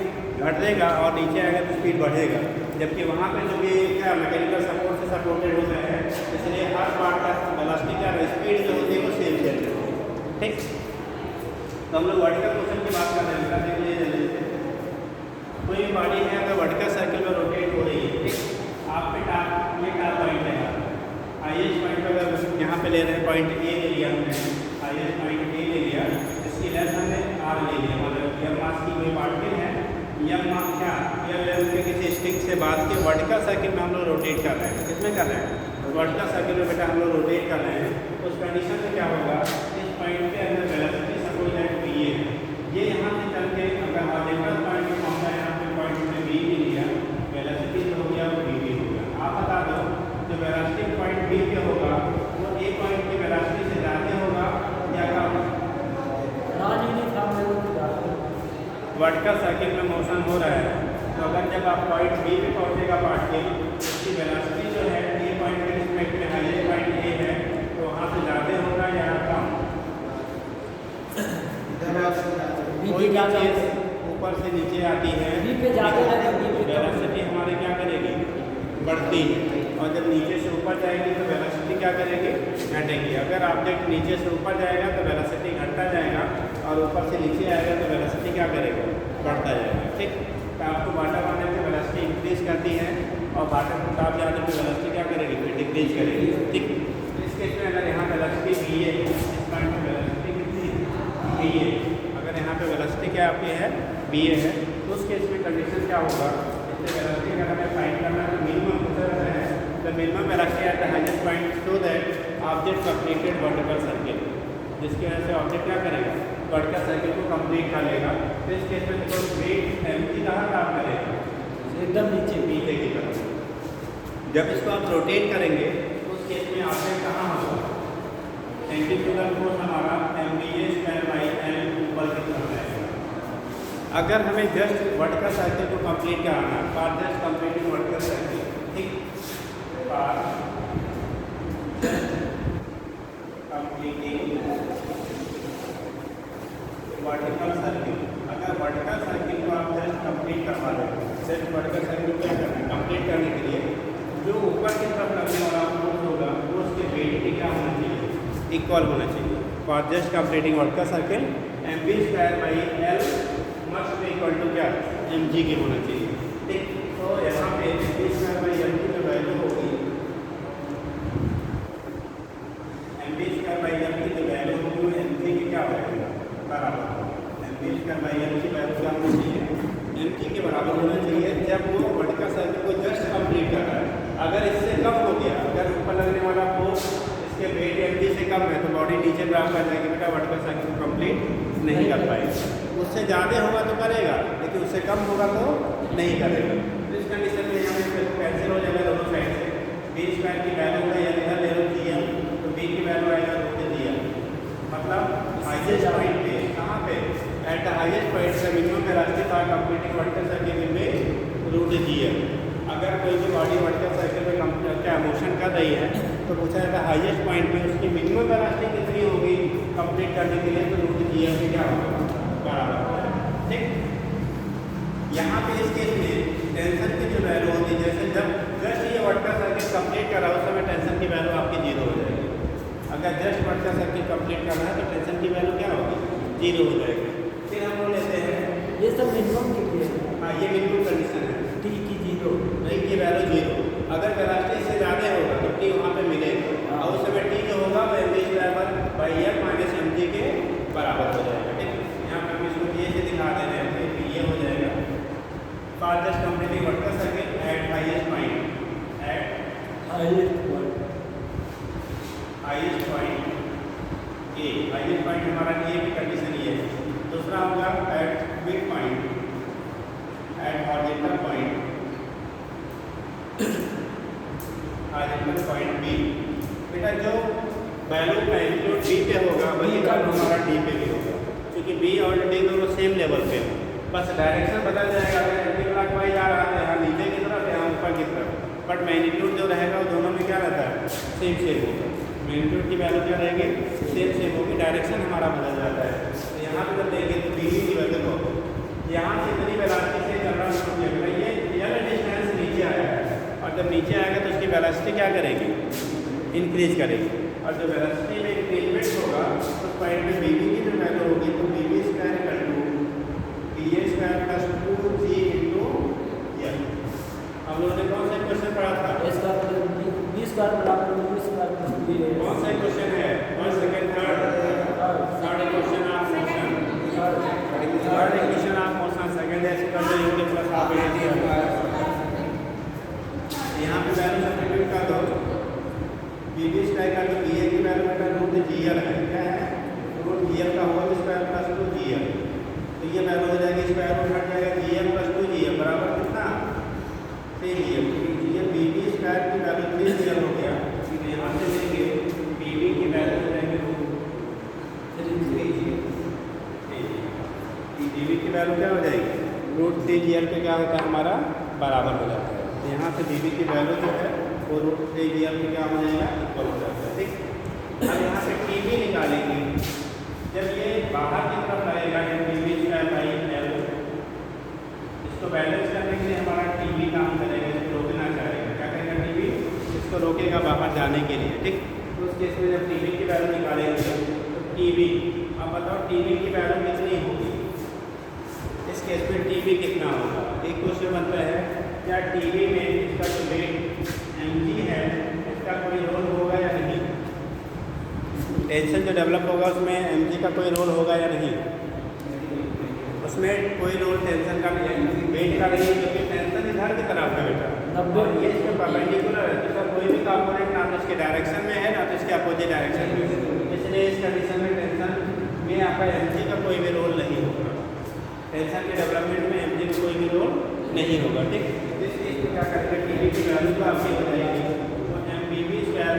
Speaker 1: घटेगा और नीचे आएगा तो स्पीड बढ़ेगा, जबकि वहाँ पे जो भी क्या मैकेनिकल सपोर्ट से सपोर्टेड होता है, इसलिए हर पार्ट का वेलोसिटी क्या स्पीड जो होती है वो सेम चेंज होती है। ठीक, तो हम लोग वर्टिकल मोशन की बात कर रहे हैं, देख लीजिए जल्दी से। कोई बॉडी है अगर वर्टिकल सर्किल में रोटेट हो रही है, ठीक, आप पे ये टाप पॉइंट है, हाईएस्ट पॉइंट अगर यहाँ पे ले रहे हैं, पॉइंट ए ले लिया हमने, हाईएस्ट पॉइंट ए ले लिया, इसकी लेंथ हमने आर ले लिया, मतलब यम मास की कोई पार्टिकल है, यम मास क्या, यम लेंथ के किसी स्टिक से बात के वर्टिकल सर्किल में हम लोग रोटेट कर रहे हैं। किसमें कर रहे हैं, वर्टिकल सर्किल में बेटा हम लोग रोटेट कर रहे हैं। उस कंडीशन में क्या होगा, इस पॉइंट के अंदर वेलोसिटी सपोज दैट v है, ये यहाँ से चल के अगर हॉरिजॉन्टल पॉइंट में पहुँचा है, यहाँ पे पॉइंट में v भी लिया, वेलोसिटी जो हो गया वो v भी हो गया। आप बता दो जो वेलोसिटी पॉइंट b पे होगा वो a पॉइंट की वेलोसिटी से ज़्यादा होगा या कम। वर्टिकल सर्किल में मोशन हो रहा है तो अगर जब आप पॉइंट बी पे पहुंचेगा पार्टिकल, उसकी वेलोसिटी जो है ए पॉइंट के रिस्पेक्ट में हाईएस्ट पॉइंट ए है, तो वहाँ से ज़्यादा होगा या कम? कोई भी चीज़ ऊपर से नीचे आती है,
Speaker 2: बी पे ज़्यादा है, बी पे कम।
Speaker 1: वेलोसिटी हमारे क्या करेगी? बढ़ती है। और जब नीचे से ऊपर जाएगी तो वेलोसिटी क्या करेगी? घटेगी। अगर ऑब्जेक्ट नीचे से ऊपर जाएगा तो वेलोसिटी घटता जाएगा, और ऊपर से नीचे आएगा तो वेलोसिटी क्या करेगा? बढ़ता जाएगा। ठीक, तो आपको वाटर आने पर वेलोसिटी इंक्रीज करती है, और वाटर को ताप जाने पर वेलोसिटी क्या करेगी? फिर डिक्रीज करेगी। ठीक, इस केस में अगर यहाँ वेलोसिटी बी है, इस पॉइंट पर वेलोसिटी कितनी है? बी है। अगर यहाँ पे वेलोसिटी क्या आपकी है? बी है, तो उस केस में कंडीशन क्या होगा? इससे वेलोसिटी अगर हमें फाइंड करना है तो मिनिमम है, the minimum velocity at the highest point so that object completed vertical circle, जिसकी वजह से ऑब्जेक्ट क्या करेगा? वर्टिकल सर्किल को कंप्लीट कर लेगा। तो इस केस में देखो वेट एम की कहाँ काम करेगा?
Speaker 2: एकदम नीचे
Speaker 1: नीचे की तरफ। जब इसको आप रोटेट करेंगे तो उस केस में ऑब्जेक्ट कहाँ होगा? सेंट्रीफ्यूगल फोर्स हमारा mv²/L ऊपर की तरफ जाएगा। अगर हमें जस्ट वर्टिकल सर्किल को कंप्लीट कराना है, for just completing vertical circle, ठीक, फॉर कंप्लीटिंग वर्टिकल सर्किल, अगर वर्टिकल सर्किल को आप जस्ट कंप्लीट करवा रहे हो, जस्ट वर्टिकल सर्किल को क्या करना है? कंप्लीट करने के लिए जो ऊपर की तरफ लगने वाला फोर्स होगा वो उसके वेट के क्या होना चाहिए? इक्वल होना चाहिए। For just completing vertical circle mv²/L must be equal to क्या? mg की होना चाहिए। ठीक, तो यहाँ पे mv²/L की जो वैल्यू होगी, mv²/L की जो वैल्यू होगी वो mg की क्या होगा? बराबर। mv²/L की वैल्यू क्या होनी चाहिए? mg के बराबर होना चाहिए जब वो वर्टिकल सर्किल को जस्ट कंप्लीट कर रहा है। अगर इससे कम हो गया, अगर ऊपर लगने वाला फोर्स इसके वेट mg से कम है, तो बॉडी नीचे ड्रॉप कर जाएगी, बेटा वर्टिकल सर्किल को कंप्लीट नहीं कर पाएगा। उससे ज़्यादा होगा तो करेगा, लेकिन उससे कम होगा तो नहीं करेगा। तो इस कंडीशन में यहाँ पे कैंसिल हो जाएगा दोनों साइड से। b² की वैल्यू है, यानी इधर ले लो gm, तो b की वैल्यू आएगा √gm, मतलब हाईएस्ट पॉइंट पे, कहाँ पे? एट द हाईएस्ट पॉइंट से minimum velocity for completing vertical circle will be √gm। अगर कोई भी बॉडी वर्टिकल सर्किल में क्या मोशन कर रही है, तो पूछा जाता है हाईएस्ट पॉइंट पे उसकी मिनिमम वेलोसिटी कितनी होगी कंप्लीट करने के लिए, तो √gm में क्या होगा? बराबर। ठीक, यहाँ पे इस केस में टेंशन की जो वैल्यू होती है, जैसे जब जस्ट ये वर्टिकल सर्किल कंप्लीट कर रहा है उस समय टेंशन की वैल्यू आपकी 0 हो जाएगी। अगर जस्ट वर्टिकल सर्किल कंप्लीट कर रहा है तो टेंशन की वैल्यू क्या होगी? 0 हो जाएगी। फिर हम लोग लेते हैं,
Speaker 2: ये सब मिनिमम के लिए है।
Speaker 1: हाँ ये मिनिमम कंडीशन है,
Speaker 2: टी की 0,
Speaker 1: नहीं की वैल्यू 0। अगर वेलोसिटी इससे ज़्यादा होगा तो टी वहाँ पे मिलेगा, और उस समय टी जो होगा वो mv²/L - mg के बराबर हो जाएगा। ठीक, यहाँ पे हम इसको ये से दिखा दे रहे हैं कि ये हो जाएगा for just completing vertical circle at highest point, at
Speaker 2: highest point
Speaker 1: A, highest point हमारा ए की कंडीशन ये है। दूसरा होगा at mid point, at horizontal point, horizontal point B. बेटा जो वैल्यू मैग्नीट्यूड बी पे होगा वही वैल्यू हमारा डी पे भी होगा, क्योंकि बी और डी दोनों सेम लेवल पे हो, बस डायरेक्शन बदल जाएगा। अगर एंटी क्लॉकवाइज आ रहा है यहाँ नीचे की तरफ, यहाँ ऊपर की तरफ, बट मैग्नीट्यूड जो रहेगा वो दोनों में क्या रहता है? सेम होगा। मैग्नीट्यूड की वैल्यू क्या रहेगी? सेम होगी, डायरेक्शन हमारा बदल जाता है। तो यहाँ पे जब देखेंगे तो बी की वैल्यू को यहाँ से इतनी वेलोसिटी से चल रहा है, ये डिस्टेंस नीचे आया है, और जब नीचे आएगा तो उसकी वेलोसिटी क्या करेगी? इंक्रीज करेगी, और जो वेलोसिटी में इंक्रीजमेंट होगा तो पॉइंट में bv की जो वैल्यू होगी तो bv² = ba² + 2g × l। हम लोगों ने कौन सा क्वेश्चन पढ़ा था?
Speaker 2: इसका b² बराबर b²+2
Speaker 1: कौन सा क्वेश्चन है? First, second, third question of motion, third equation of motion, second है = + हाफ a। यहाँ पे वैल्यू सब्स्टिट्यूट कर दो, bv² का जो ba की वैल्यू बेटा √gl है, क्या है? √gl का होल स्क्वायर + 2gl, तो ये वैल्यू हो जाएगी, स्क्वायर रूट हट जाएगा, gl + 2gl बराबर कितना? 3gl। ये bv² की वैल्यू 3gl हो गया, तो यहाँ से लेंगे bv की वैल्यू हो जाएगी 3gl, bv की वैल्यू क्या हो जाएगी? √3GL के क्या होता है हमारा बराबर हो जाता है। तो यहाँ से BB की वैल्यू जो है वो √3GL के क्या हो जाएगा इक्वल हो जाता है। ठीक, अब यहाँ से TB निकालेंगे। जब ये बाहर की तरफ आएगा TB²/L, इसको बैलेंस करने के लिए हमारा TB काम करेगा, इसको रोकना चाहेगा। क्या करेगा TB? इसको रोकेगा बाहर जाने के लिए। ठीक, तो उस केस में जब TB की वैल्यू निकालेंगे तो TB, अब बताओ TB की वैल्यू कितनी होगी? इस केस में TB कितना होगा? एक क्वेश्चन बनता है, क्या TB में इसका जो वेट mg है इसका कोई रोल होगा या नहीं? टेंशन जो डेवलप होगा उसमें mg का कोई रोल होगा या नहीं? उसमें कोई रोल टेंशन का वेट का नहीं है, क्योंकि टेंशन इधर की तरफ है बेटा, और ये इसके परपेंडिकुलर है। तो कोई भी कंपोनेंट ना तो इसके डायरेक्शन में है ना तो इसके अपोजिट डायरेक्शन में है। इसलिए इस कंडीशन में टेंशन में आपका mg का कोई भी रोल नहीं होगा। टेंशन के डेवलपमेंट में mg का कोई भी रोल नहीं होगा। ठीक, इस केस में क्या करेंगे, TB की वैल्यू तो आपकी हो जाएगी तो mBb²/L,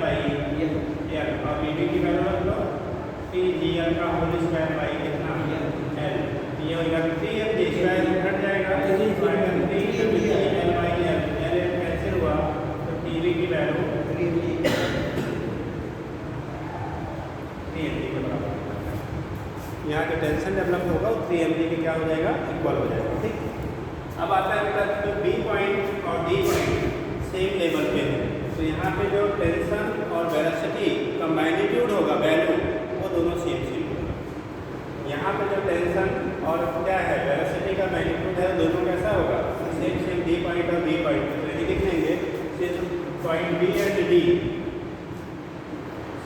Speaker 1: और BB की वैल्यू रख लो TGL का होल² कितना L, ये होगा 3mg² घट जाएगा, L कैंसिल हुआ तो TB की वैल्यू 3mg के बराबर। यहाँ जो टेंशन डेवलप होगा वो 3mg के क्या हो जाएगा इक्वल हो जाएगा। ठीक, अब आता है बेटा तो B पॉइंट और D पॉइंट सेम लेवल पे है, तो यहाँ पे जो टेंशन और वेलोसिटी का मैग्नीट्यूड होगा वैल्यू वो दोनों सेम होगा। यहाँ पे जो टेंशन और क्या है वेलोसिटी का मैग्नीट्यूड है दोनों कैसा होगा सेम D पॉइंट और B पॉइंट। तो ये लिख लेंगे since point B and D,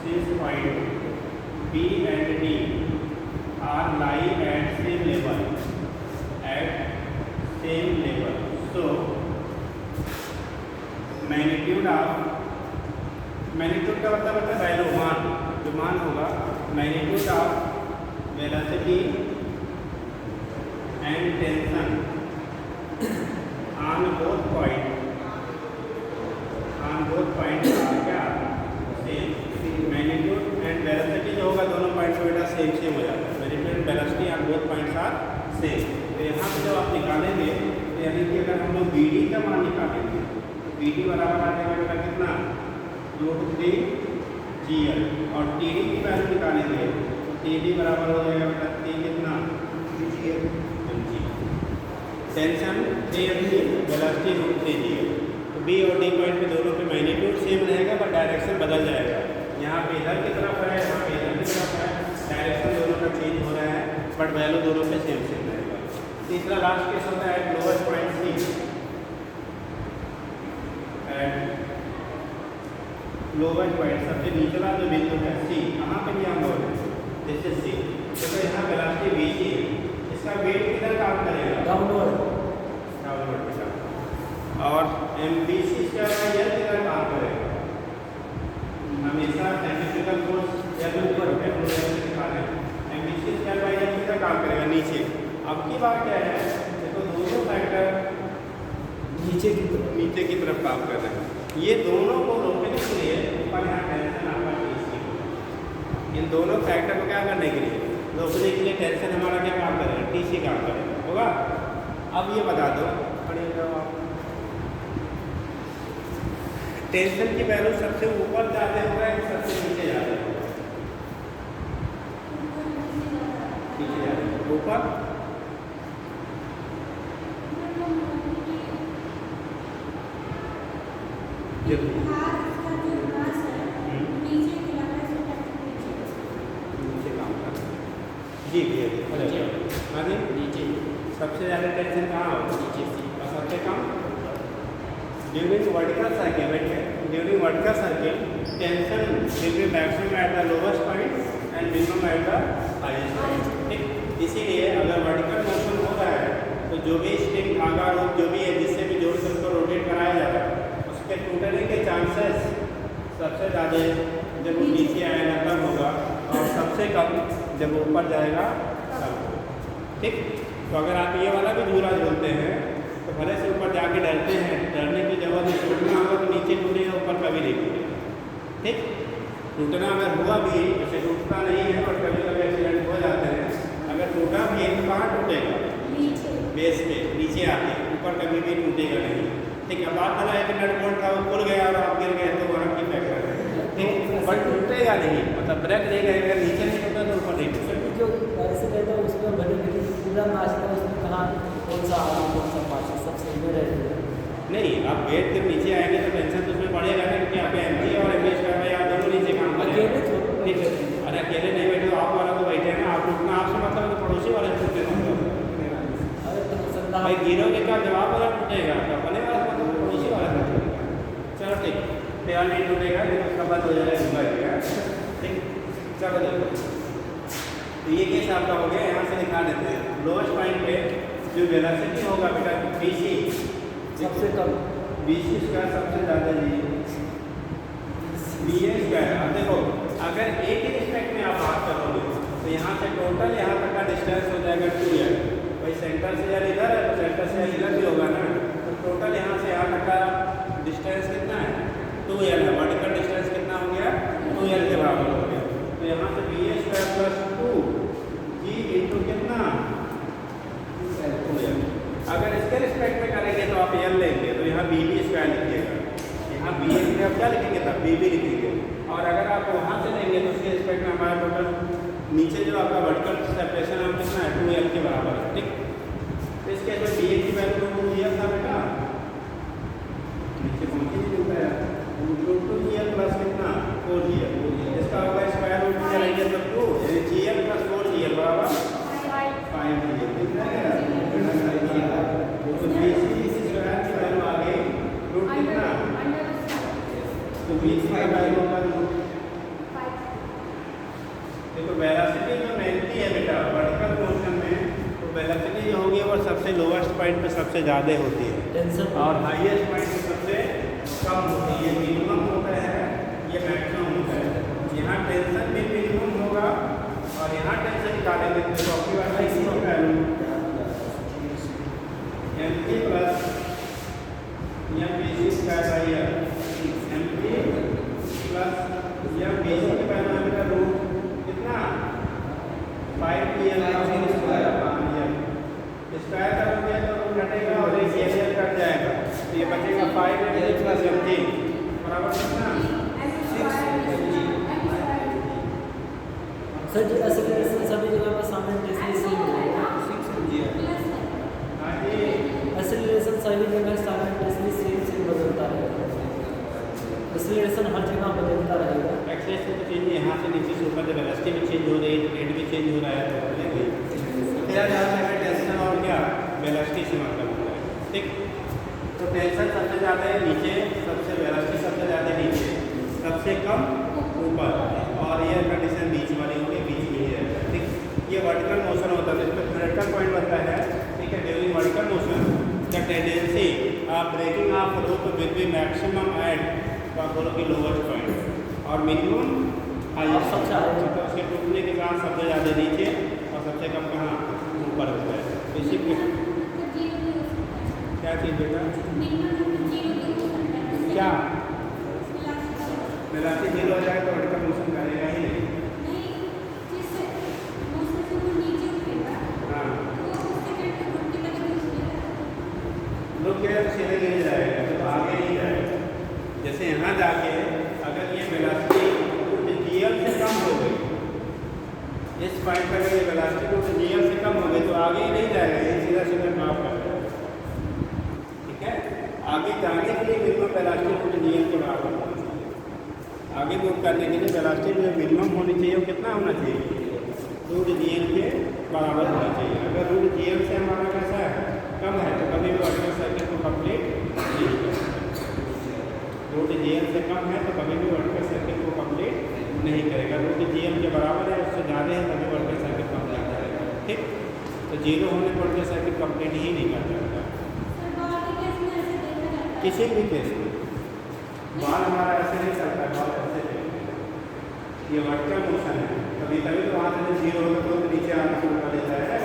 Speaker 1: since point B and D are lie at same level, so magnitude का मतलब होता है वैल्यू मान, जो मान होगा magnitude of velocity and tension on both points are क्या सेम। मैग्नीट्यूड एंड वेलोसिटी जो होगा दोनों पॉइंट्स पे बेटा सेम हो जाता है। Magnitude and velocity on both points are same. तो यहाँ पे जब आप निकालेंगे तो यानी कि अगर हम लोग BD का मान निकालेंगे तो BD बराबर आ जाएगा बेटा कितना √3GL, और TD की वैल्यू निकालेंगे तो TD बराबर हो जाएगा बेटा 3 कितना mg, tension 3mg, velocity √3GL। तो B और D पॉइंट पे दोनों पे मैग्नीट्यूड सेम रहेगा बट डायरेक्शन बदल जाएगा। यहाँ पे इधर की तरफ है, यहाँ पे इधर की तरफ है, डायरेक्शन दोनों का चेंज हो रहा है बट वैल्यू दोनों पे सेम रहेगा। तीसरा लास्ट केस होता है at lowest point C, at lowest point सबसे निचला जो बिंदु है C, कहाँ पे भी हम बोल रहे हैं जैसे C, तो यहाँ वेलोसिटी VG है, इसका वेट किधर काम करेगा डाउनवर्ड पे, और mBc²/L किधर काम करेगा हमेशा सेंट्रीफ्यूगल फोर्स या तो ऊपर निकालें, mBc²/L किधर काम करेगा नीचे। अब की बात क्या है, देखो दोनों फैक्टर नीचे की तरफ काम कर रहे हैं, ये दोनों को रोकने के लिए ऊपर यहाँ टेंशन आपका TC, इन दोनों फैक्टर को क्या करने के लिए रोकने के लिए टेंशन हमारा क्या काम करेगा TC काम करेगा होगा। अब ये बता दो टेंशन की वैल्यू सबसे ऊपर जाते होगा या सबसे नीचे जाते होगा? नीचे जाते होगा, ऊपर नीचे काम करता है। जी नीचे सबसे ज़्यादा टेंशन कहाँ होगा नीचे और सबसे come during vertical circle. During vertical circle tension will be maximum at the lowest point and minimum at the highest point। ठीक, इसीलिए अगर वर्टिकल मोशन हो रहा है तो जो भी स्ट्रिंग धागा रोप जो भी है जिससे भी जोड़ कर उसको रोटेट कराया जा रहा है उसके टूटने के चांसेस सबसे ज़्यादा जब वो नीचे आएगा तब होगा, और सबसे कम जब ऊपर जाएगा तब होगा। ठीक, तो अगर आप ये वाला भी झूला झूलते हैं तो भले से ऊपर जाके डरते हैं, डरने की जगह नहीं, टूटना होगा तो नीचे टूटेगा, ऊपर कभी नहीं टूटेगा। ठीक, टूटना अगर हुआ भी जैसे टूटता नहीं है और कभी कभी एक्सीडेंट हो जाते हैं, अगर टूटा भी है तो कहाँ टूटेगा बेस पे, नीचे आती है, ऊपर कभी भी टूटेगा नहीं। ठीक है, बात बना है कि नट बोल्ट था वो खुल गया और आप गिर गए तो वहाँ की फैक्टर है, ठीक, बट टूटेगा नहीं, मतलब ब्रेक देगा, अगर नीचे नहीं टूटा तो ऊपर नहीं टूटेगा।
Speaker 2: जो ऐसे कहते हैं उसमें भले भले पूरा नाचता है, उसमें कहाँ कौन सा आगे कौन सा पाछे सब सही में रहते हैं।
Speaker 1: नहीं, आप गेट जब नीचे आएंगे तो टेंशन तो उसमें बढ़ेगा ना, क्योंकि यहाँ पे एमजी और एमएच का या दोनों नीचे काम करेंगे।
Speaker 2: अकेले थोड़ा
Speaker 1: ठीक है, अरे अकेले नहीं बैठे तो आप वाला तो बैठे हैं ना, आप टूटना आपसे मतलब है कि पड़ोसी वाले टूटे ना,
Speaker 2: अरे तो सल्लाह
Speaker 1: भाई गिरोगे क्या जवाब वाला टूटेगा, तो अपने वाला मतलब पड़ोसी वाला नहीं टूटेगा। चलो ठीक, प्यार नहीं टूटेगा लेकिन उसका बंद हो जाएगा, ठीक। चलो देखो, तो ये केस आपका हो गया, यहाँ से दिखा देते हैं। लोएस्ट पॉइंट पे जो वेलोसिटी होगा बेटा बीसी
Speaker 2: सबसे कम,
Speaker 1: बीसी स्क्वायर सबसे ज़्यादा जी, बी ए स्क्वायर। अब देखो अगर एक ही रिस्पेक्ट में आप बात करोगे तो यहाँ से टोटल यहाँ तक का डिस्टेंस हो जाएगा 2l। भाई सेंटर से यार इधर है तो सेंटर से इधर भी होगा ना, तो टोटल यहाँ से यहाँ तक का डिस्टेंस कितना है 2l है। वर्टिकल डिस्टेंस कितना हो गया 2l के बराबर हो गया। तो यहाँ से बी ए स्क्वायर प्लस 2g इंटू कितना 2l। अगर इसके रिस्पेक्ट में करेंगे तो आप l लेंगे तो यहाँ बी बी स्क्वायर लिखिएगा, यहाँ बी ए की आप क्या लिखेंगे तब बी बी लिखेंगे। और अगर आप वहाँ से लेंगे तो उसके रिस्पेक्ट में हमारा टोटल नीचे जो आपका वर्टिकल सेपरेशन हम कितना है 2l के बराबर है, ठीक। तो इसके जो बी ए की वैल्यू 2gl था बेटा, नीचे पहुँच ही नहीं होता है 2gl प्लस कितना 4gl, इसका होगा स्क्वायर रूट में रहेंगे तो 2 यानी gl प्लस 4gl बराबर 5gl, कितना है तो बीसी स्क्वायर की वैल्यू आ गई रूट कितना, तो बीसी का वैल्यू होगा रूट। देखो वेलोसिटी जो मिलती है बेटा वर्टिकल मोशन में, तो वेलोसिटी जो होगी वो सबसे लोवेस्ट पॉइंट पे सबसे ज़्यादा होती है
Speaker 2: टेंशन
Speaker 1: और हाईएस्ट पॉइंट पे सबसे कम होती है। ये मिनिमम होता है, ये मैक्सिमम होता है। यहाँ टेंशन भी मिनिमम होगा और यहाँ टेंशन निकालेंगे तो आपकी बात इसी की value M P plus M B C square by M P plus M B C के वैल्यू है बेटा रूट कितना 5pl स्क्वायर स्क्वायर करोगे तो रूट हटेगा और एक एल कट जाएगा, तो ये बचेगा 5 प्लस एम जी बराबर कितना 6।
Speaker 2: सर जी ऐसे सभी जगह पर साइमल्टेनियसली
Speaker 1: हाँ जी,
Speaker 2: एक्सेलरेशन सभी जगह साइमल्टेनियसली सेम बदलता रहेगा, एक्सेलरेशन हर जगह बदलता रहेगा।
Speaker 1: एक्सेलेरेशन तो चेंज यहाँ से नीचे से ऊपर जब वेलोसिटी भी चेंज हो रही है तो रेट भी चेंज हो रहा है, तो तेरा ज़्यादा है टेंशन और क्या वेलोसिटी से मतलब होता है, ठीक। तो टेंशन सबसे ज़्यादा है नीचे, सबसे वेलोसिटी सबसे ज़्यादा नीचे, सबसे कम ऊपर, और ये कंडीशन बीच वाली होगी, बीच में ही रहता है, ठीक। ये वर्टिकल मोशन होता है, इसमें थ्योरेटिकल पॉइंट बनता है, ठीक है। During vertical motion the tendency of breaking of root with be maximum at, तो आप बोलो कि लोवेस्ट पॉइंट और मिनिमम हाईएस्ट
Speaker 2: सबसे हाईएस्ट,
Speaker 1: मतलब उसके टूटने के साथ सबसे ज़्यादा नीचे और सबसे कम कहाँ ऊपर होता है। इसी पे क्या चीज़ बेटा क्या वेलोसिटी जीरो हो जाए तो वर्टिकल मोशन करेगा ही नहीं। हाँ, रुक गया तो सीधे गिर जाएगा, तो आगे नहीं जाएगा। जैसे यहाँ जाके अगर ये वेलोसिटी जीएल से कम हो गई, इस पॉइंट पर अगर ये वेलोसिटी जीएल से कम हो गई तो आगे ही नहीं जाएगा, ये सीधा सीधा ड्रॉप कर जाएगा, ठीक है। आगे जाने के लिए मिनिमम वेलोसिटी जीएल के बराबर होना चाहिए। आगे मूव करने के लिए वेलोसिटी जो मिनिमम होनी चाहिए वो कितना होना चाहिए रूट जीएल के बराबर होना चाहिए। अगर रूट जीएल से हमारा कैसा है कम है तो कभी भी वर्टिकल सर्किट को कंप्लीट नहीं कर सकते। रूट जीएल से कम है तो कभी भी वर्टिकल सर्किट को कंप्लीट नहीं करेगा। रूट जीएल के बराबर है उससे ज़्यादा है तभी वर्टिकल सर्किट कंप्लीट करेगा, ठीक। तो जीरो होने पर वर्टिकल सर्किट कंप्लीट ही नहीं कर सकता किसी भी केस में। बाल हमारा ऐसे नहीं चलता, बाल ऐसे चलता है, ये वर्टिकल मोशन है। कभी कभी तो वहाँ से जीरो होगा तो नीचे आना शुरू कर देता है,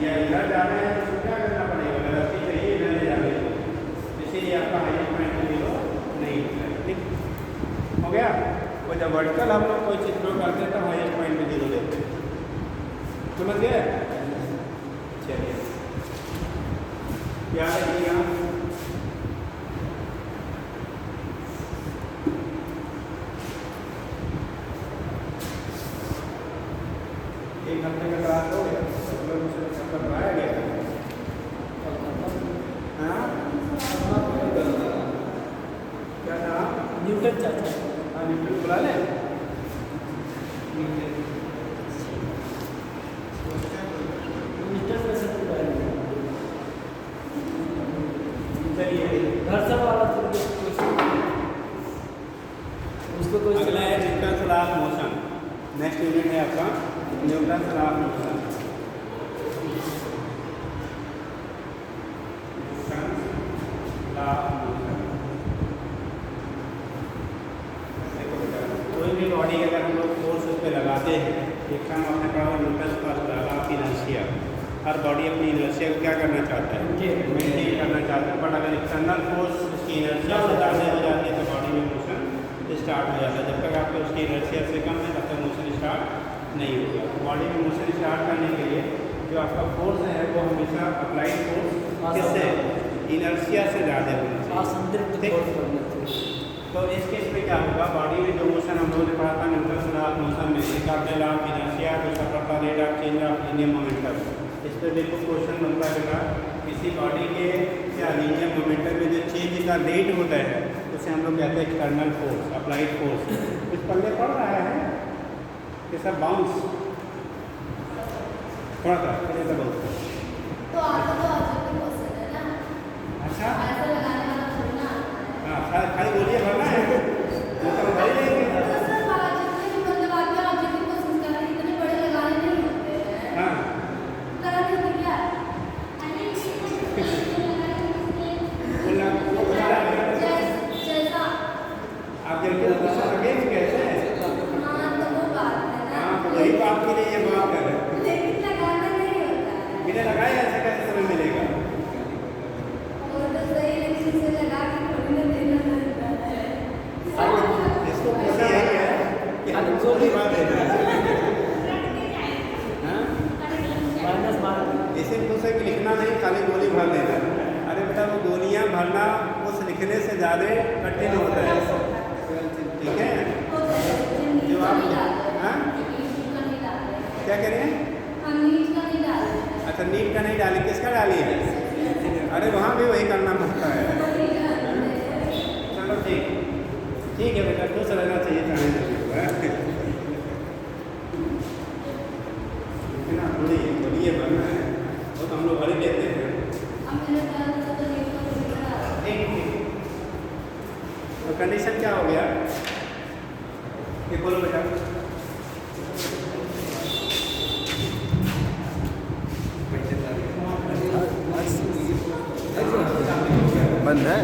Speaker 1: या इधर जाना है तो क्या करना पड़ेगा, वेलोसिटी चाहिए इधर ले जाने के, इसीलिए आपका हाईएस्ट पॉइंट जीरो नहीं होता है, ठीक हो गया। वो जब वर्टिकल हम लोग कोई चीज़ ड्रॉ करते हैं तो हाईएस्ट पॉइंट पे जीरो लेते हैं, समझ गए। चलिए याद रखिएगा। एक हफ्ते का क्लास हो गया, चक्कर बनाया गया। हाँ क्या था?
Speaker 2: न्यूटन चाचा
Speaker 1: हाँ न्यूटन बुला ले।
Speaker 2: न्यूटन में सब
Speaker 1: चलिए
Speaker 2: घर्षण वाला तो उसको कोई
Speaker 1: अगला है Newton law of motion. Next unit है आपका न्यूटन लॉ ऑफ मोशन। कोई भी बॉडी अगर हम लोग फोर्स उस पर लगाते हैं, एक काम आपने पढ़ा हुआ न्यूटन का law of inertia. Her body अपनी इनर्शिया को क्या करना चाहता है? मेंटेन करना चाहता है। बट अगर एक्सटर्नल फोर्स उसकी इनर्शिया से ज़्यादा हो जाती है तो बॉडी में मोशन स्टार्ट हो जाता है। जब तक आपको उसकी इनर्शिया से कम है तब तक मोशन स्टार्ट नहीं होगा। बॉडी में मोशन स्टार्ट करने के लिए जो आपका फोर्स है वो हमेशा अप्लाइड फोर्स किससे? इनर्शिया से ज़्यादा होना चाहिए। ठीक? तो इस केस में क्या होगा? बॉडी में जो मोशन हम लोगों ने पढ़ा था न्यूटन लॉ ऑफ मोशन में, एक आपने लॉ ऑफ इनर्शिया, दूसरा पढ़ता rate of change of linear momentum. इस पर देखो क्वेश्चन बनता है किसी बॉडी के या लीनियर मोमेंटम में जो चेंज का रेट होता है उसे हम लोग कहते हैं एक्सटर्नल फोर्स, अप्लाइड फोर्स। कुछ पल्ले पड़ रहा है कि सब बाउंस थोड़ा सा ऐसा बहुत।
Speaker 3: तो आपका तो ऑब्जेक्टिव क्वेश्चन है ना,
Speaker 1: अच्छा
Speaker 3: ऐसे लगाने वाला थोड़ी ना आता है।
Speaker 1: हाँ खाली बोलिए भरना है तो हम भर ही लेंगे।
Speaker 3: तो सर वाला जितने भी मतलब आपके ऑब्जेक्टिव क्वेश्चन कर रहे हैं इतने बड़े लगाने नहीं होते हैं।
Speaker 1: हाँ
Speaker 3: लगा देंगे क्या? जैसा
Speaker 1: आप देखिए क्वेश्चन लगेंगे कैसे?
Speaker 3: हाँ तो वो बात है ना।
Speaker 1: हाँ तो वही बात के लिए ये बात कर रहे हैं।
Speaker 3: लेकिन लगाना नहीं होता है।
Speaker 1: बिना लगाए ऐसे कैसे समय मिलेगा?
Speaker 3: वो तो सही, लेकिन इसे लगा के थोड़ी ना देना पड़ता है।
Speaker 1: इसको पूछा यही है कि हम गोली मार देना है। हाँ?
Speaker 2: माइनस मार
Speaker 1: इसे पूछा कि लिखना नहीं, खाली गोली भर देना। अरे बेटा वो गोलियां भरना उस लिखने से ज़्यादा कठिन होता है। ठीक है? जो आप हाँ क्या कह रहे हैं?
Speaker 3: हम नीच का नहीं डाल रहे हैं।
Speaker 1: अच्छा नीट का नहीं डाली, किसका डाली है? अरे वहाँ भी वही करना पड़ता है। चलो ठीक है बेटा, खुश रहना चाहिए चाहे ना बोलिए बनना है वो तो हम लोग भर ही लेते हैं।
Speaker 3: अब मेरे ख्याल से तो नीच का नहीं डाल।
Speaker 1: ठीक तो कंडीशन क्या हो गया कि बोलो बेटा।
Speaker 4: बंद है।